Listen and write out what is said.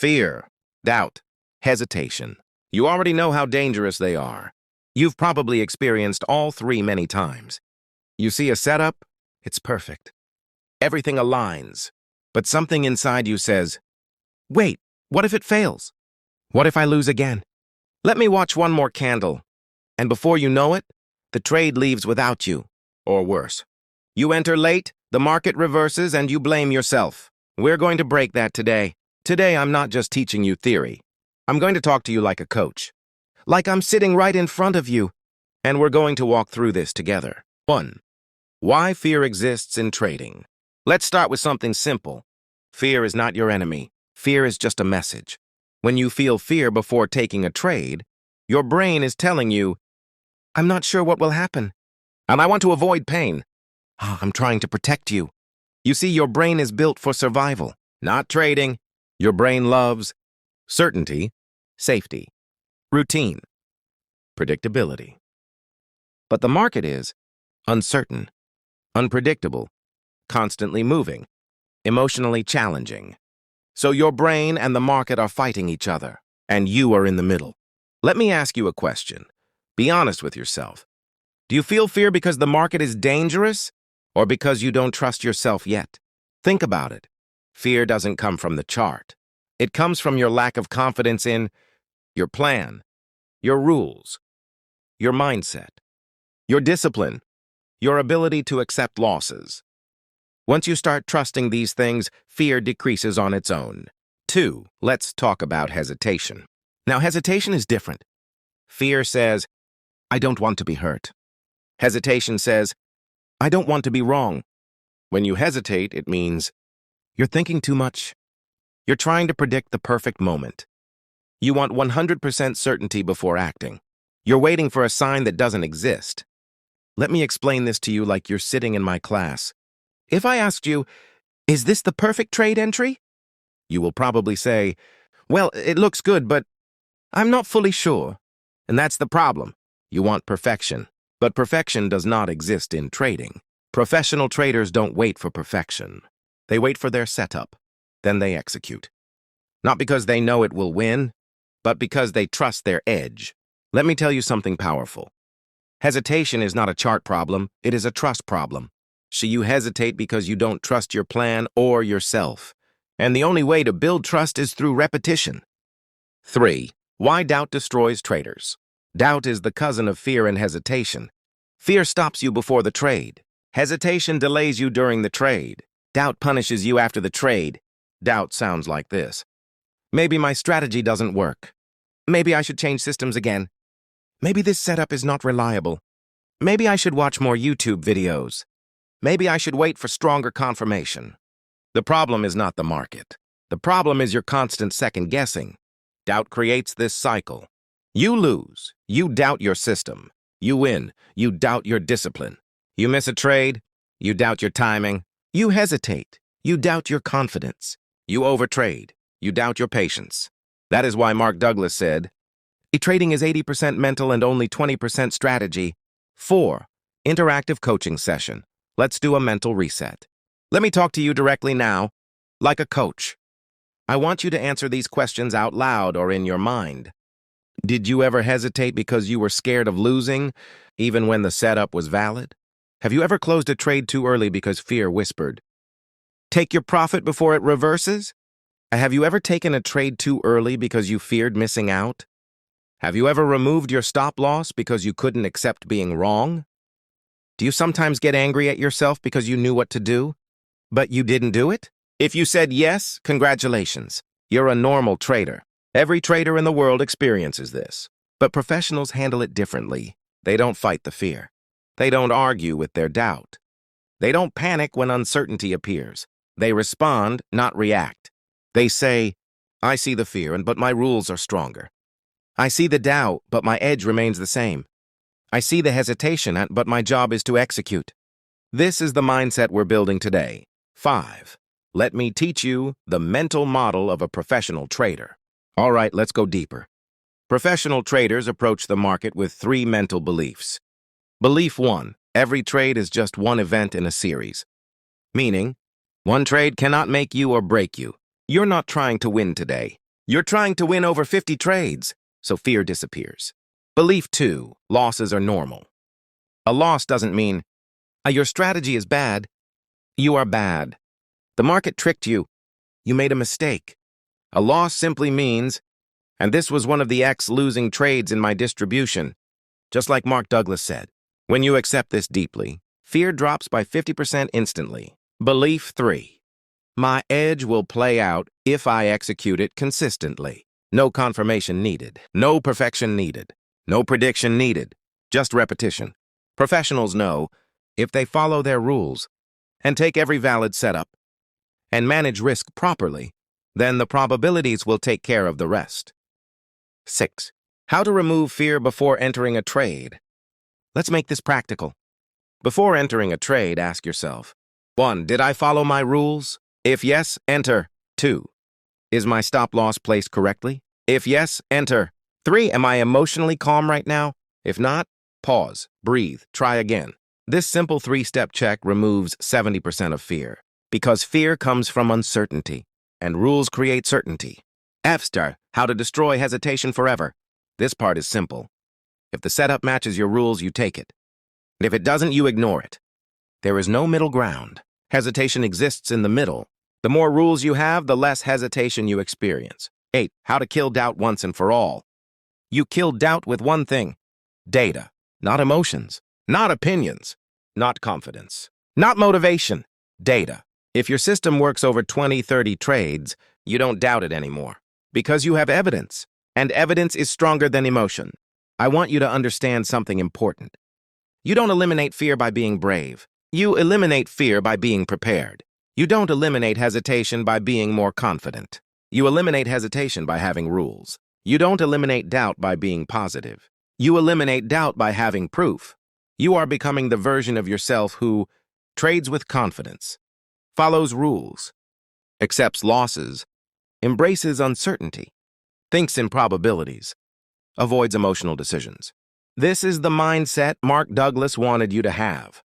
Fear, doubt, hesitation. You already know how dangerous they are. You've probably experienced all three many times. You see a setup, it's perfect. Everything aligns, but something inside you says, wait, what if it fails? What if I lose again? Let me watch one more candle. And before you know it, the trade leaves without you, or worse. You enter late, the market reverses, and you blame yourself. We're going to break that today. Today, I'm not just teaching you theory. I'm going to talk to you like a coach. Like I'm sitting right in front of you, and we're going to walk through this together. 1. Why fear exists in trading. Let's start with something simple. Fear is not your enemy. Fear is just a message. When you feel fear before taking a trade, your brain is telling you, I'm not sure what will happen, and I want to avoid pain. I'm trying to protect you. You see, your brain is built for survival, not trading. Your brain loves certainty, safety, routine, predictability. But the market is uncertain, unpredictable, constantly moving, emotionally challenging. So your brain and the market are fighting each other, and you are in the middle. Let me ask you a question. Be honest with yourself. Do you feel fear because the market is dangerous, or because you don't trust yourself yet? Think about it. Fear doesn't come from the chart. It comes from your lack of confidence in your plan, your rules, your mindset, your discipline, your ability to accept losses. Once you start trusting these things, fear decreases on its own. 2. Let's talk about hesitation. Now, hesitation is different. Fear says, I don't want to be hurt. Hesitation says, I don't want to be wrong. When you hesitate, it means you're thinking too much. You're trying to predict the perfect moment. You want 100% certainty before acting. You're waiting for a sign that doesn't exist. Let me explain this to you like you're sitting in my class. If I asked you, is this the perfect trade entry? You will probably say, well, it looks good, but I'm not fully sure. And that's the problem. You want perfection, but perfection does not exist in trading. Professional traders don't wait for perfection. They wait for their setup, then they execute. Not because they know it will win, but because they trust their edge. Let me tell you something powerful. Hesitation is not a chart problem, it is a trust problem. So you hesitate because you don't trust your plan or yourself. And the only way to build trust is through repetition. 3. Why doubt destroys traders. Doubt is the cousin of fear and hesitation. Fear stops you before the trade. Hesitation delays you during the trade. Doubt punishes you after the trade. Doubt sounds like this. Maybe my strategy doesn't work. Maybe I should change systems again. Maybe this setup is not reliable. Maybe I should watch more YouTube videos. Maybe I should wait for stronger confirmation. The problem is not the market. The problem is your constant second-guessing. Doubt creates this cycle. You lose. You doubt your system. You win. You doubt your discipline. You miss a trade. You doubt your timing. You hesitate. You doubt your confidence. You overtrade. You doubt your patience. That is why Mark Douglas said, trading is 80% mental and only 20% strategy. 4. Interactive coaching session. Let's do a mental reset. Let me talk to you directly now, like a coach. I want you to answer these questions out loud or in your mind. Did you ever hesitate because you were scared of losing, even when the setup was valid? Have you ever closed a trade too early because fear whispered, take your profit before it reverses? Have you ever taken a trade too early because you feared missing out? Have you ever removed your stop loss because you couldn't accept being wrong? Do you sometimes get angry at yourself because you knew what to do, but you didn't do it? If you said yes, congratulations. You're a normal trader. Every trader in the world experiences this. But professionals handle it differently. They don't fight the fear. They don't argue with their doubt. They don't panic when uncertainty appears. They respond, not react. They say, I see the fear, but my rules are stronger. I see the doubt, but my edge remains the same. I see the hesitation, but my job is to execute. This is the mindset we're building today. 5. Let me teach you the mental model of a professional trader. All right, let's go deeper. Professional traders approach the market with 3 mental beliefs. Belief 1, every trade is just one event in a series. Meaning, one trade cannot make you or break you. You're not trying to win today. You're trying to win over 50 trades, so fear disappears. Belief 2, losses are normal. A loss doesn't mean, your strategy is bad. You are bad. The market tricked you. You made a mistake. A loss simply means, and this was one of the X losing trades in my distribution, just like Mark Douglas said. When you accept this deeply, fear drops by 50% instantly. Belief 3. My edge will play out if I execute it consistently. No confirmation needed. No perfection needed. No prediction needed. Just repetition. Professionals know if they follow their rules and take every valid setup and manage risk properly, then the probabilities will take care of the rest. 6. How to remove fear before entering a trade. Let's make this practical. Before entering a trade, ask yourself, 1. Did I follow my rules? If yes, enter. 2. Is my stop loss placed correctly? If yes, enter. 3. Am I emotionally calm right now? If not, pause, breathe, try again. This simple 3-step check removes 70% of fear, because fear comes from uncertainty, and rules create certainty. F star, how to destroy hesitation forever. This part is simple. If the setup matches your rules, you take it. And if it doesn't, you ignore it. There is no middle ground. Hesitation exists in the middle. The more rules you have, the less hesitation you experience. 8. How to kill doubt once and for all. You kill doubt with one thing: data, not emotions, not opinions, not confidence, not motivation, data. If your system works over 20, 30 trades, you don't doubt it anymore, because you have evidence, and evidence is stronger than emotion. I want you to understand something important. You don't eliminate fear by being brave. You eliminate fear by being prepared. You don't eliminate hesitation by being more confident. You eliminate hesitation by having rules. You don't eliminate doubt by being positive. You eliminate doubt by having proof. You are becoming the version of yourself who trades with confidence, follows rules, accepts losses, embraces uncertainty, thinks in probabilities, avoids emotional decisions. This is the mindset Mark Douglas wanted you to have.